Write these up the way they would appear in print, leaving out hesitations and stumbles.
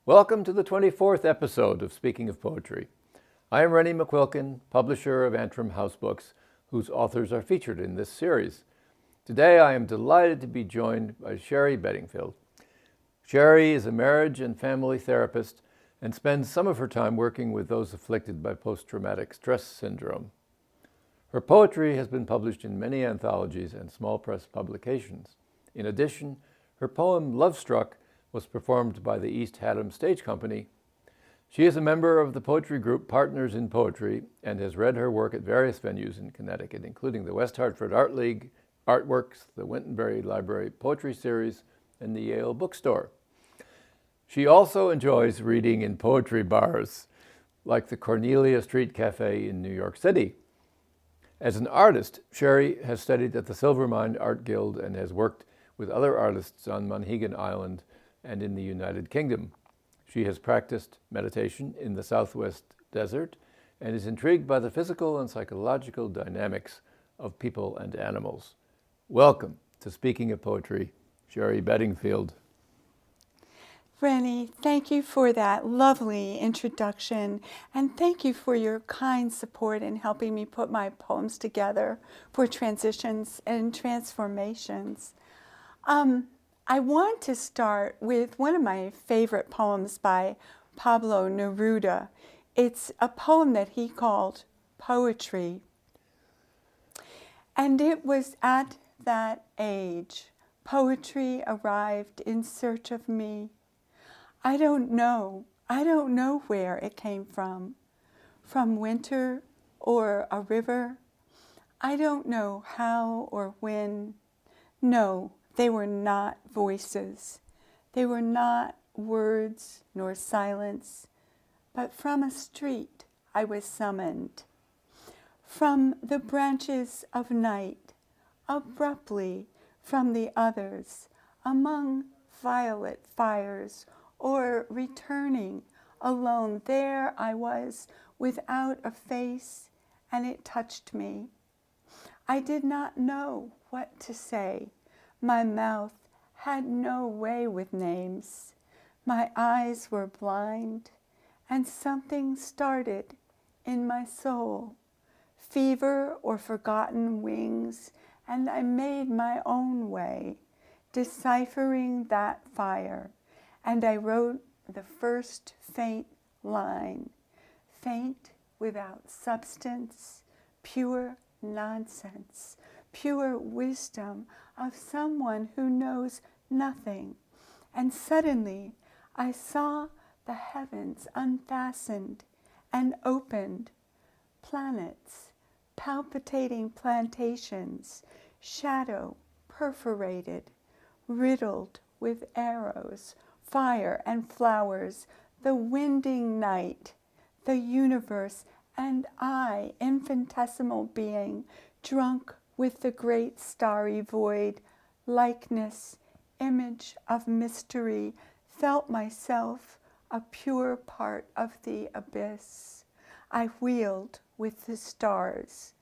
Welcome to the 24th episode of Speaking of Poetry. I am Rennie McQuilkin, publisher of Antrim House Books, whose authors are featured in this series. Today I am delighted to be joined by Sherri Bedingfield. Sherri is a marriage and family therapist and spends some of her time working with those afflicted by post-traumatic stress syndrome. Her poetry has been published in many anthologies and small press publications. In addition, her poem Love Struck was performed by the East Haddam Stage Company. She is a member of the poetry group Partners in Poetry and has read her work at various venues in Connecticut, including the West Hartford Art League, Artworks, the Wintonbury Library Poetry Series, and the Yale Bookstore. She also enjoys reading in poetry bars, like the Cornelia Street Cafe in New York City. As an artist, Sherri has studied at the Silvermine Art Guild and has worked with other artists on Monhegan Island and in the United Kingdom. She has practiced meditation in the Southwest Desert and is intrigued by the physical and psychological dynamics of people and animals. Welcome to Speaking of Poetry, Sherri Bedingfield. Rennie, thank you for that lovely introduction, and thank you for your kind support in helping me put my poems together for transitions and transformations. I want to start with one of my favorite poems by Pablo Neruda. It's a poem that he called Poetry. And it was at that age, poetry arrived in search of me. I don't know where it came from winter or a river. I don't know how or when. No, they were not voices. They were not words nor silence, but from a street I was summoned. From the branches of night, abruptly from the others, among violet fires, or returning alone, there I was without a face, and it touched me. I did not know what to say. My mouth had no way with names. My eyes were blind, and something started in my soul, fever or forgotten wings, and I made my own way, deciphering that fire. And I wrote the first faint line, faint without substance, pure nonsense, pure wisdom of someone who knows nothing. And suddenly I saw the heavens unfastened and opened, planets, palpitating plantations, shadow perforated, riddled with arrows, fire and flowers, the winding night, the universe, and I, infinitesimal being, drunk with the great starry void, likeness, image of mystery, felt myself a pure part of the abyss. I wheeled with the stars.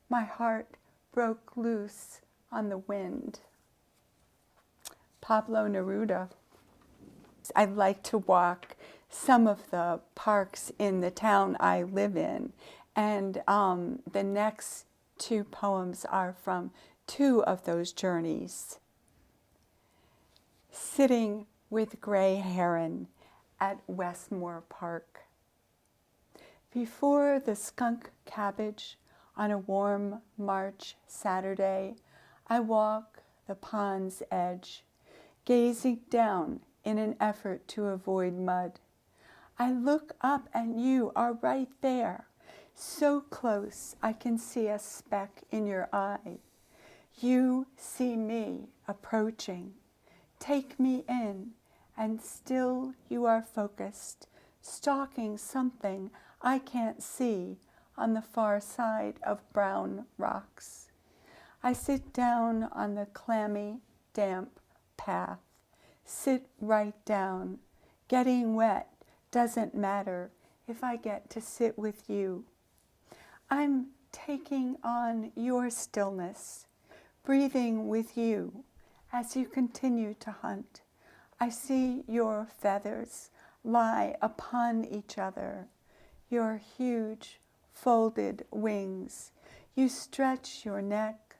My heart broke loose on the wind. Pablo Neruda. I like to walk some of the parks in the town I live in, and the next two poems are from two of those journeys. Sitting with Gray Heron at Westmore Park. Before the skunk cabbage on a warm March Saturday, I walk the pond's edge, gazing down in an effort to avoid mud. I look up and you are right there, so close I can see a speck in your eye. You see me approaching. Take me in, and still you are focused, stalking something I can't see on the far side of brown rocks. I sit down on the clammy, damp path. Sit right down. Getting wet doesn't matter if I get to sit with you. I'm taking on your stillness, breathing with you as you continue to hunt. I see your feathers. lie upon each other, your huge folded wings. You stretch your neck,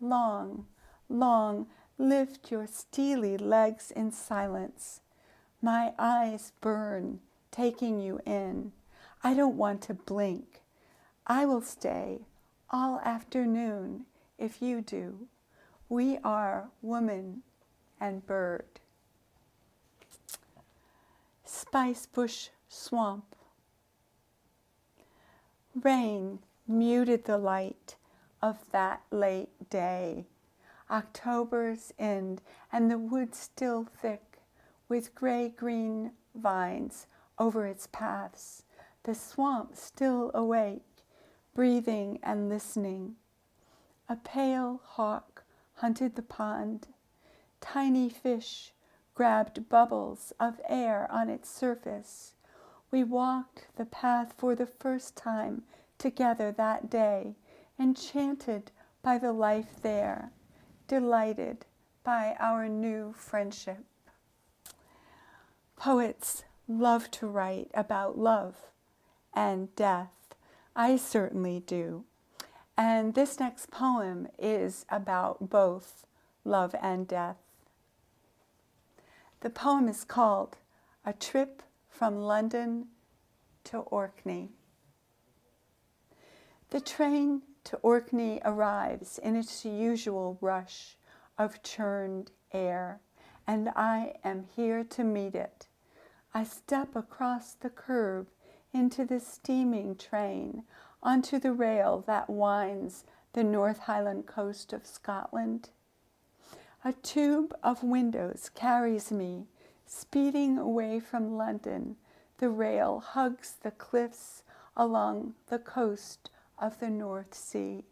long, long, lift your steely legs in silence. My eyes burn, taking you in. I don't want to blink. I will stay all afternoon if you do. We are woman and bird. Spice bush swamp. Rain muted the light of that late day. October's end, and the wood still thick, with gray-green vines over its paths. The swamp still awake, breathing and listening. A pale hawk hunted the pond. Tiny fish grabbed bubbles of air on its surface. We walked the path for the first time together that day, enchanted by the life there, delighted by our new friendship. Poets love to write about love and death. I certainly do. And this next poem is about both love and death. The poem is called A Trip from London to Orkney. The train to Orkney arrives in its usual rush of churned air, and I am here to meet it. I step across the curb into the steaming train, onto the rail that winds the North Highland coast of Scotland. A tube of windows carries me, speeding away from London. The rail hugs the cliffs along the coast of the North Sea,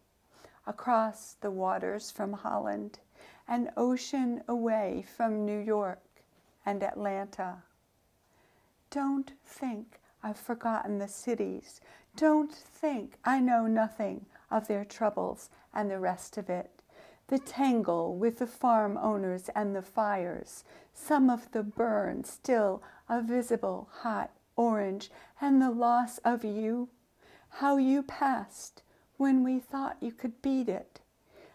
across the waters from Holland, an ocean away from New York and Atlanta. Don't think I've forgotten the cities. Don't think I know nothing of their troubles and the rest of it. The tangle with the farm owners and the fires, some of the burn still a visible hot orange, and the loss of you, how you passed when we thought you could beat it,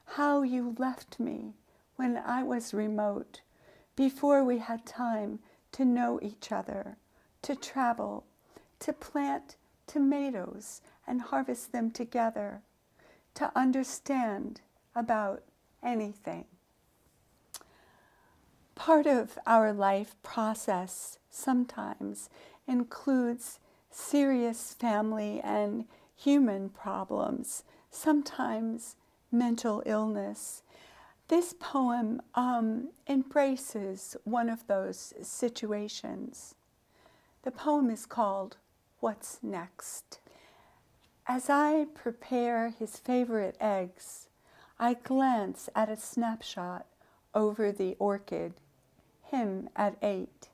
how you left me when I was remote, before we had time to know each other, to travel, to plant tomatoes and harvest them together, to understand about anything. Part of our life process sometimes includes serious family and human problems, sometimes mental illness. This poem embraces one of those situations. The poem is called What's Next? As I prepare his favorite eggs, I glance at a snapshot over the orchid, him at 8.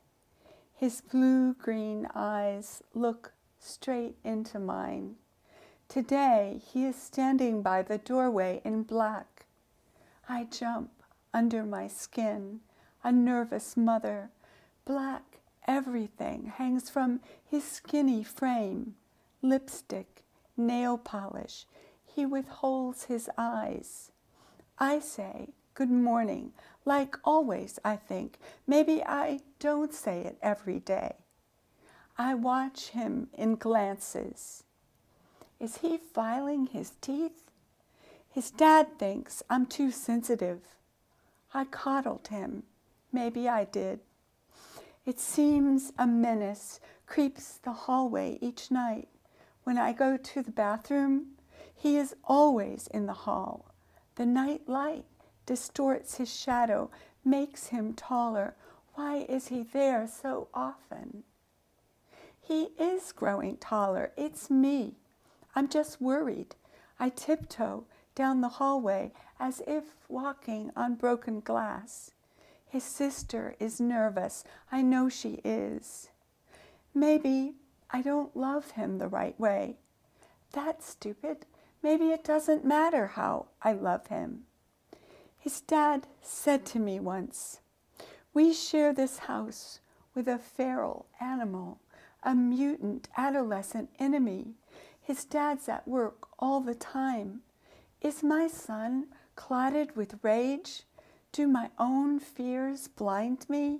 His blue-green eyes look straight into mine. Today, he is standing by the doorway in black. I jump under my skin, a nervous mother. Black everything hangs from his skinny frame. Lipstick, nail polish. He withholds his eyes. I say, good morning, like always, I think. Maybe I don't say it every day. I watch him in glances. Is he filing his teeth? His dad thinks I'm too sensitive. I coddled him. Maybe I did. It seems a menace creeps the hallway each night. When I go to the bathroom, he is always in the hall. The night light distorts his shadow, makes him taller. Why is he there so often? He is growing taller. It's me. I'm just worried. I tiptoe down the hallway as if walking on broken glass. His sister is nervous. I know she is. Maybe I don't love him the right way. That's stupid. Maybe it doesn't matter how I love him. His dad said to me once, "We share this house with a feral animal, a mutant adolescent enemy. His dad's at work all the time. Is my son clouded with rage? Do my own fears blind me?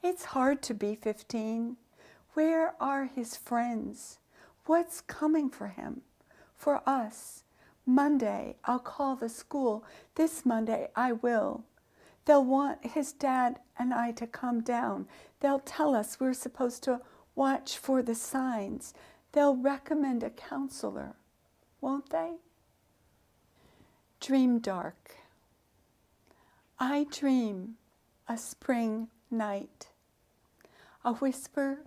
It's hard to be 15. Where are his friends? What's coming for him? For us? Monday, I'll call the school. This Monday, I will. They'll want his dad and I to come down. They'll tell us we're supposed to watch for the signs. They'll recommend a counselor, won't they? Dream dark. I dream a spring night, a whisper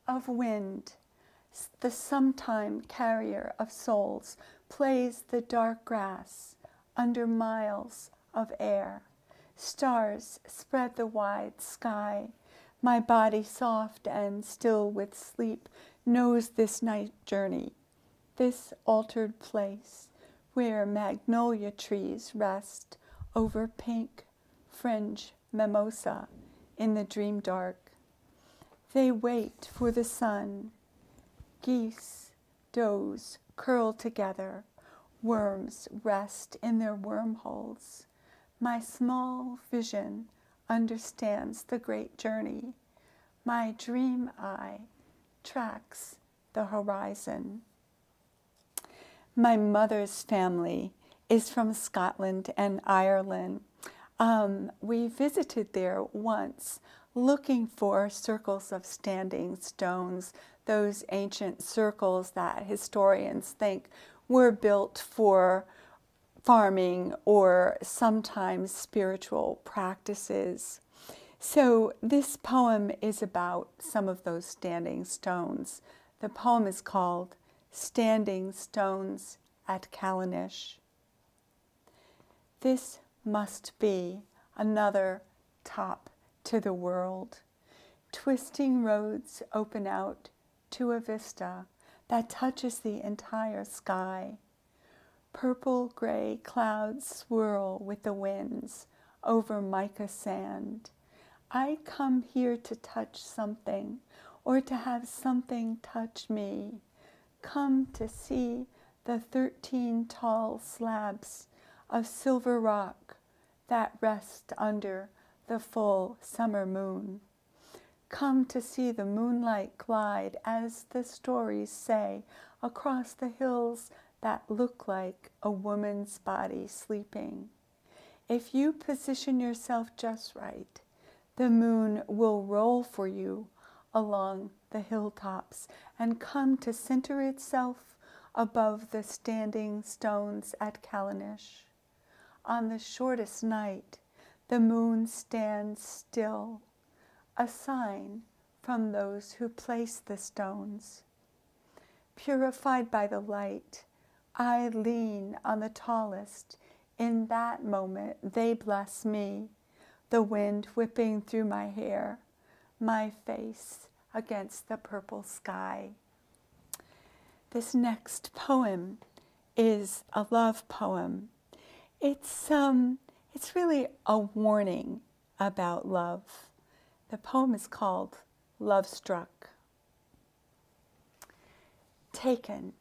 of wind, the sometime carrier of souls, plays the dark grass under miles of air. Stars spread the wide sky. My body, soft and still with sleep, knows this night journey, this altered place where magnolia trees rest over pink fringe mimosa in the dream dark. They wait for the sun. Geese doze, curl together. Worms rest in their wormholes. My small vision understands the great journey. My dream eye tracks the horizon. My mother's family is from Scotland and Ireland. We visited there once looking for circles of standing stones, those ancient circles that historians think were built for farming or sometimes spiritual practices. So this poem is about some of those standing stones. The poem is called Standing Stones at Callanish. This must be another top to the world. Twisting roads open out to a vista that touches the entire sky. Purple-gray clouds swirl with the winds over mica sand. I come here to touch something, or to have something touch me. Come to see the 13 tall slabs of silver rock that rest under the full summer moon. Come to see the moonlight glide, as the stories say, across the hills that look like a woman's body sleeping. If you position yourself just right, the moon will roll for you along the hilltops and come to center itself above the standing stones at Callanish. On the shortest night, the moon stands still, a sign from those who place the stones. Purified by the light, I lean on the tallest. In that moment, they bless me, the wind whipping through my hair, my face against the purple sky. This next poem is a love poem. It's really a warning about love. The poem is called Love Struck. Taken,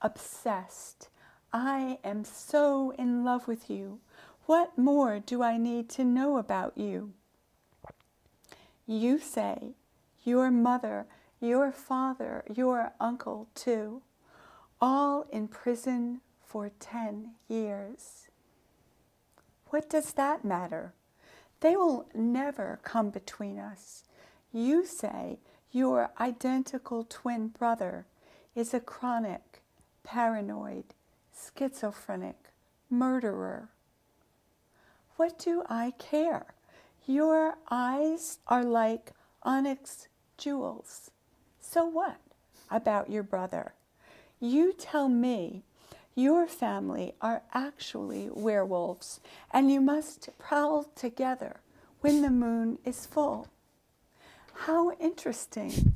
obsessed, I am so in love with you. What more do I need to know about you? You say, your mother, your father, your uncle too, all in prison for 10 years. What does that matter? They will never come between us. You say your identical twin brother is a chronic, paranoid, schizophrenic murderer. What do I care? Your eyes are like onyx jewels. So what about your brother? You tell me your family are actually werewolves, and you must prowl together when the moon is full. How interesting.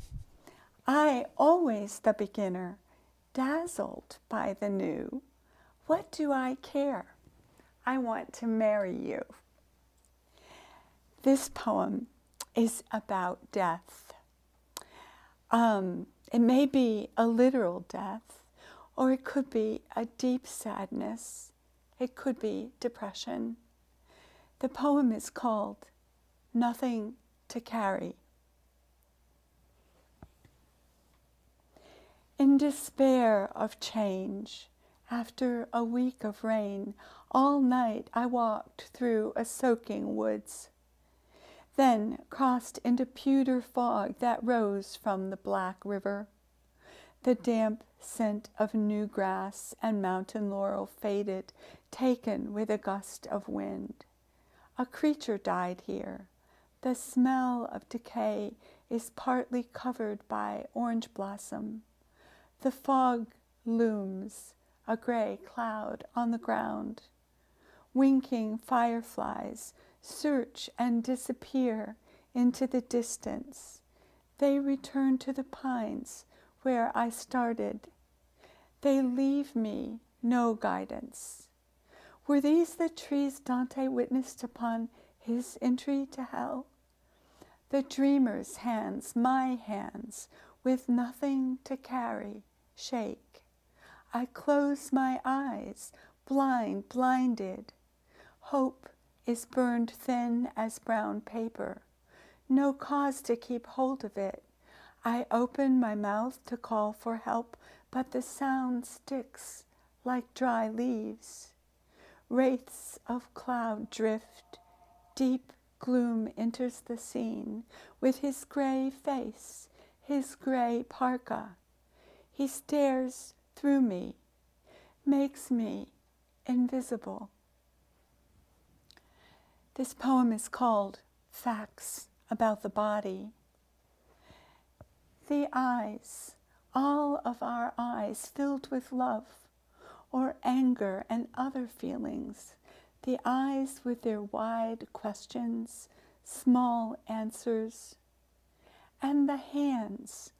I, always the beginner, dazzled by the new. What do I care? I want to marry you. This poem is about death. It may be a literal death, or it could be a deep sadness. It could be depression. The poem is called Nothing to Carry. In despair of change, after a week of rain, all night I walked through a soaking woods, then crossed into pewter fog that rose from the black river. The damp scent of new grass and mountain laurel faded, taken with a gust of wind. A creature died here. The smell of decay is partly covered by orange blossom. The fog looms, a gray cloud on the ground. Winking fireflies search and disappear into the distance. They return to the pines where I started. They leave me no guidance. Were these the trees Dante witnessed upon his entry to hell? The dreamer's hands, my hands, with nothing to carry, shake. I close my eyes, blinded. Hope is burned thin as brown paper. No cause to keep hold of it. I open my mouth to call for help, but the sound sticks like dry leaves. Wraiths of cloud drift. Deep gloom enters the scene with his gray face, his gray parka. He stares through me, makes me invisible. This poem is called Facts About the Body. The eyes, all of our eyes filled with love or anger and other feelings, the eyes with their wide questions, small answers, and the hands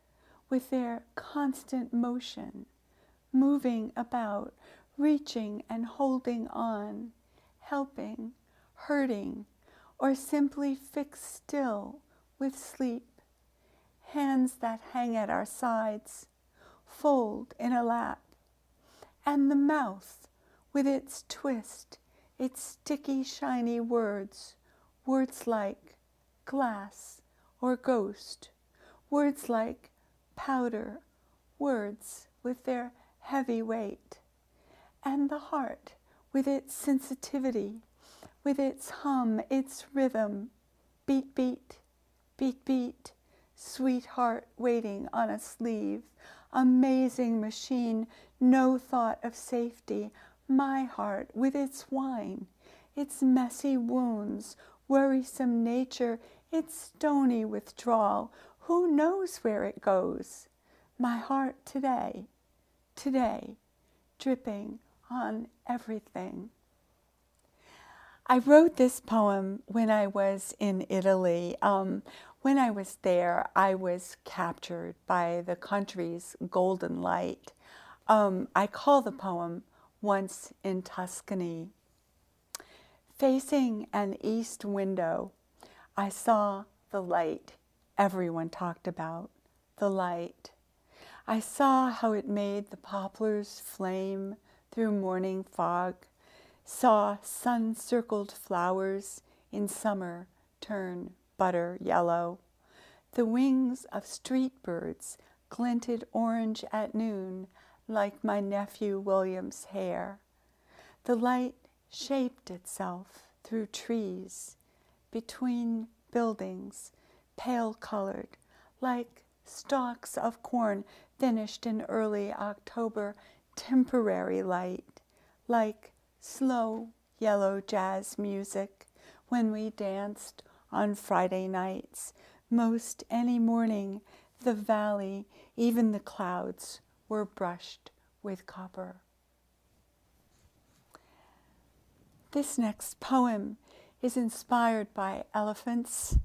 with their constant motion, moving about, reaching and holding on, helping, hurting, or simply fixed still with sleep. Hands that hang at our sides, fold in a lap. And the mouth with its twist, its sticky, shiny words, words like glass or ghost, words like powder, words with their heavy weight. And the heart with its sensitivity, with its hum, its rhythm, beat, beat, beat, beat, sweetheart waiting on a sleeve, amazing machine, no thought of safety, my heart with its whine, its messy wounds, worrisome nature, its stony withdrawal, who knows where it goes? My heart today, dripping on everything. I wrote this poem when I was in Italy. When I was there, I was captured by the country's golden light. I call the poem Once in Tuscany. Facing an east window, I saw the light everyone talked about, the light. I saw how it made the poplars flame through morning fog, saw sun-circled flowers in summer turn butter yellow. The wings of street birds glinted orange at noon like my nephew William's hair. The light shaped itself through trees, between buildings, pale-colored, like stalks of corn finished in early October, temporary light, like slow yellow jazz music when we danced on Friday nights. Most any morning, the valley, even the clouds, were brushed with copper. This next poem is inspired by elephants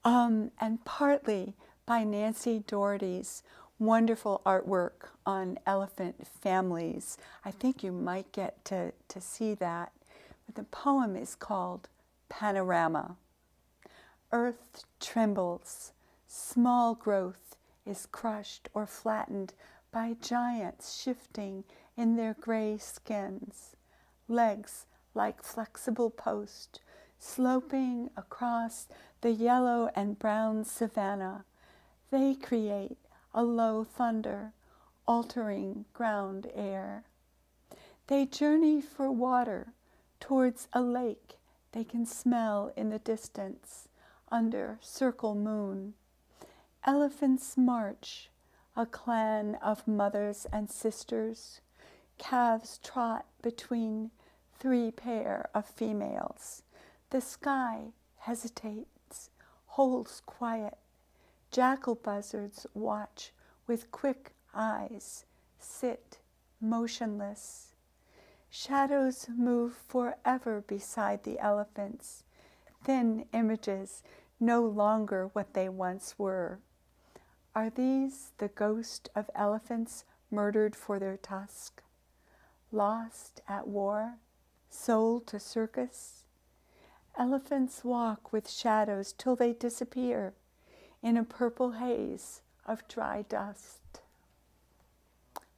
and partly by Nancy Doherty's wonderful artwork on elephant families. I think you might get to see that. But the poem is called Panorama. Earth trembles. Small growth is crushed or flattened by giants shifting in their gray skins. Legs like flexible posts, sloping across the yellow and brown savanna. They create a low thunder, altering ground air. They journey for water towards a lake they can smell in the distance under circle moon. Elephants march, a clan of mothers and sisters. Calves trot between 3 pair of females. The sky hesitates, holds quiet. Jackal buzzards watch with quick eyes, sit motionless. Shadows move forever beside the elephants, thin images no longer what they once were. Are these the ghost of elephants murdered for their tusk? Lost at war, sold to circus? Elephants walk with shadows till they disappear in a purple haze of dry dust.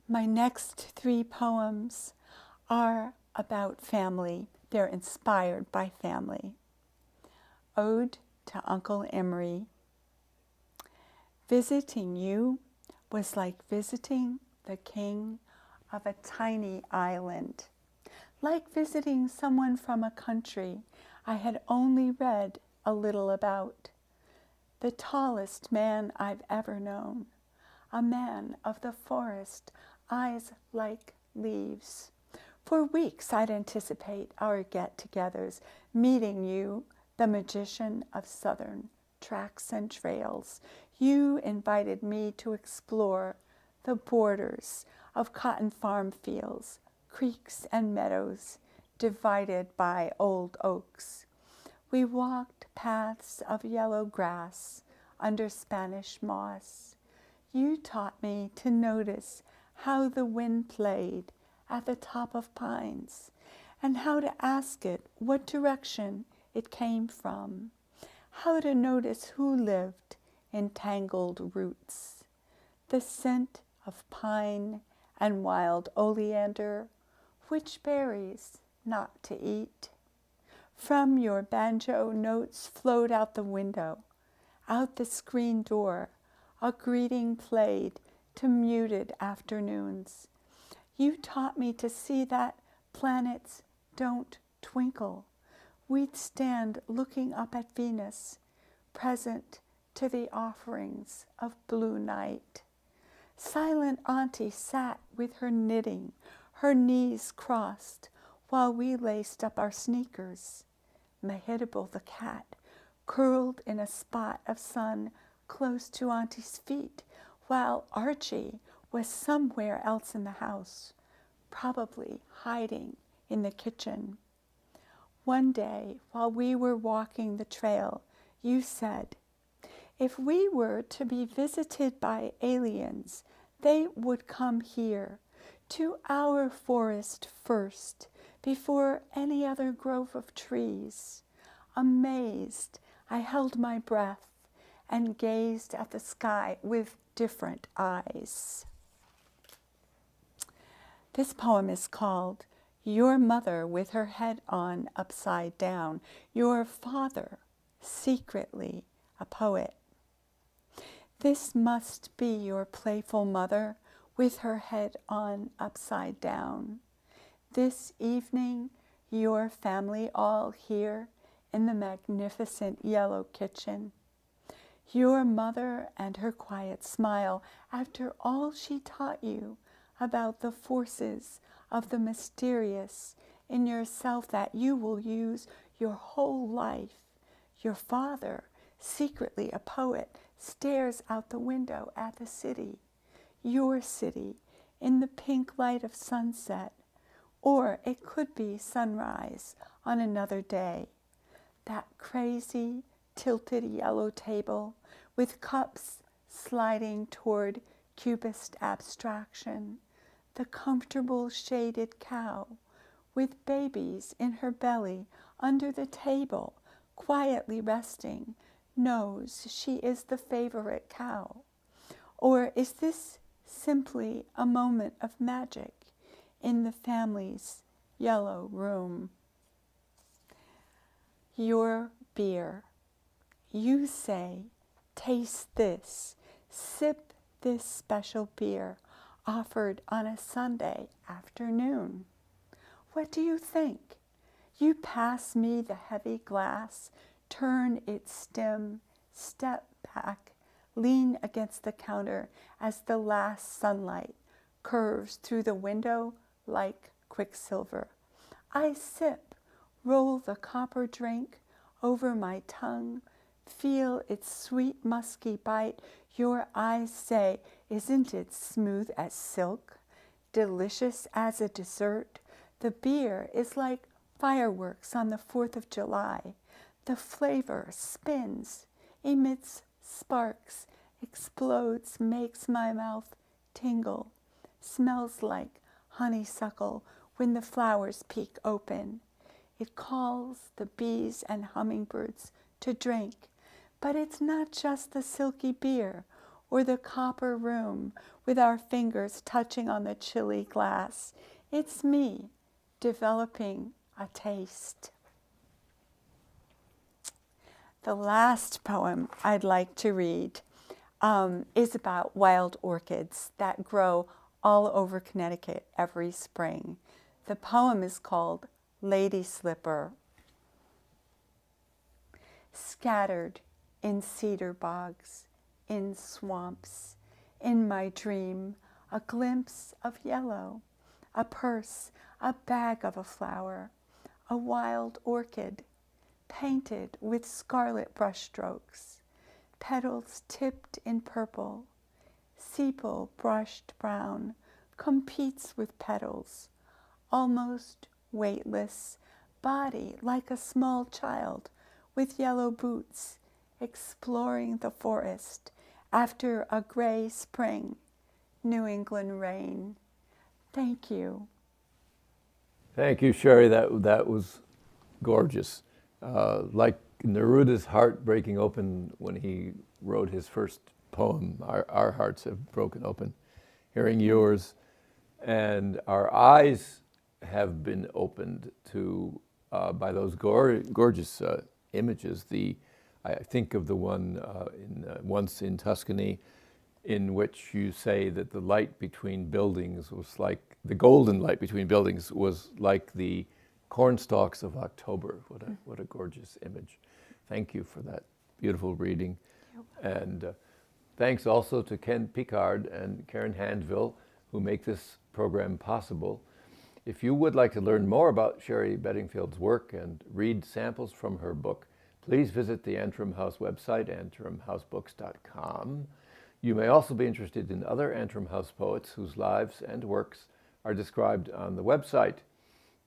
My next 3 poems are about family. They're inspired by family. Ode to Uncle Emery. Visiting you was like visiting the king of a tiny island, like visiting someone from a country I had only read a little about. The tallest man I've ever known, a man of the forest, eyes like leaves. For weeks I'd anticipate our get-togethers, meeting you, the magician of southern tracks and trails. You invited me to explore the borders of cotton farm fields, creeks and meadows, divided by old oaks. We walked paths of yellow grass under Spanish moss. You taught me to notice how the wind played at the top of pines, and how to ask it what direction it came from, how to notice who lived in tangled roots. The scent of pine and wild oleander, which berries not to eat. From your banjo notes flowed out the window, out the screen door, a greeting played to muted afternoons. You taught me to see that planets don't twinkle. We'd stand looking up at Venus, present to the offerings of blue night. Silent Auntie sat with her knitting, her knees crossed, while we laced up our sneakers. Mehitable the cat, curled in a spot of sun close to Auntie's feet, while Archie was somewhere else in the house, probably hiding in the kitchen. One day, while we were walking the trail, you said, if we were to be visited by aliens, they would come here, to our forest first, before any other grove of trees. Amazed, I held my breath and gazed at the sky with different eyes. This poem is called Your Mother with Her Head On Upside Down, Your Father Secretly a Poet. This must be your playful mother with her head on upside down. This evening, your family all here in the magnificent yellow kitchen. Your mother and her quiet smile after all she taught you about the forces of the mysterious in yourself that you will use your whole life. Your father, secretly a poet, stares out the window at the city, your city, in the pink light of sunset, or it could be sunrise on another day. That crazy, tilted yellow table with cups sliding toward cubist abstraction, the comfortable shaded cow with babies in her belly under the table, quietly resting, knows she is the favorite cow? Or is this simply a moment of magic in the family's yellow room? Your beer. You say, taste this, sip this special beer offered on a Sunday afternoon. What do you think? You pass me the heavy glass, turn its stem, step back, lean against the counter as the last sunlight curves through the window like quicksilver. I sip, roll the copper drink over my tongue, feel its sweet musky bite. Your eyes say, isn't it smooth as silk, delicious as a dessert? The beer is like fireworks on the 4th of July. The flavor spins, emits sparks, explodes, makes my mouth tingle, smells like honeysuckle when the flowers peek open. It calls the bees and hummingbirds to drink, but it's not just the silky beer or the copper room with our fingers touching on the chilly glass. It's me developing a taste. The last poem I'd like to read is about wild orchids that grow all over Connecticut every spring. The poem is called Lady Slipper. Scattered in cedar bogs, in swamps, in my dream, a glimpse of yellow, a purse, a bag of a flower, a wild orchid, painted with scarlet brushstrokes, petals tipped in purple, sepal brushed brown, competes with petals, almost weightless, body like a small child with yellow boots, exploring the forest after a gray spring, New England rain. Thank you. Thank you, Sherri. That was gorgeous. Like Neruda's heart breaking open when he wrote his first poem, our hearts have broken open. Hearing yours, and our eyes have been opened to by those gorgeous images. I think of the one Once in Tuscany, in which you say that the light between buildings was like, the golden light between buildings was like the cornstalks of October. What a gorgeous image. Thank you for that beautiful reading. And thanks also to Ken Picard and Karen Handville, who make this program possible. If you would like to learn more about Sherri Bedingfield's work and read samples from her book, please visit the Antrim House website, antrimhousebooks.com. You may also be interested in other Antrim House poets whose lives and works are described on the website.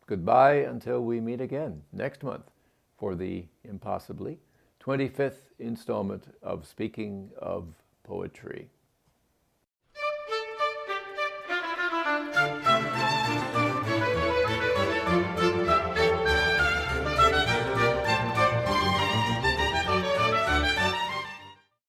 Goodbye until we meet again next month for the impossibly 25th installment of Speaking of Poetry.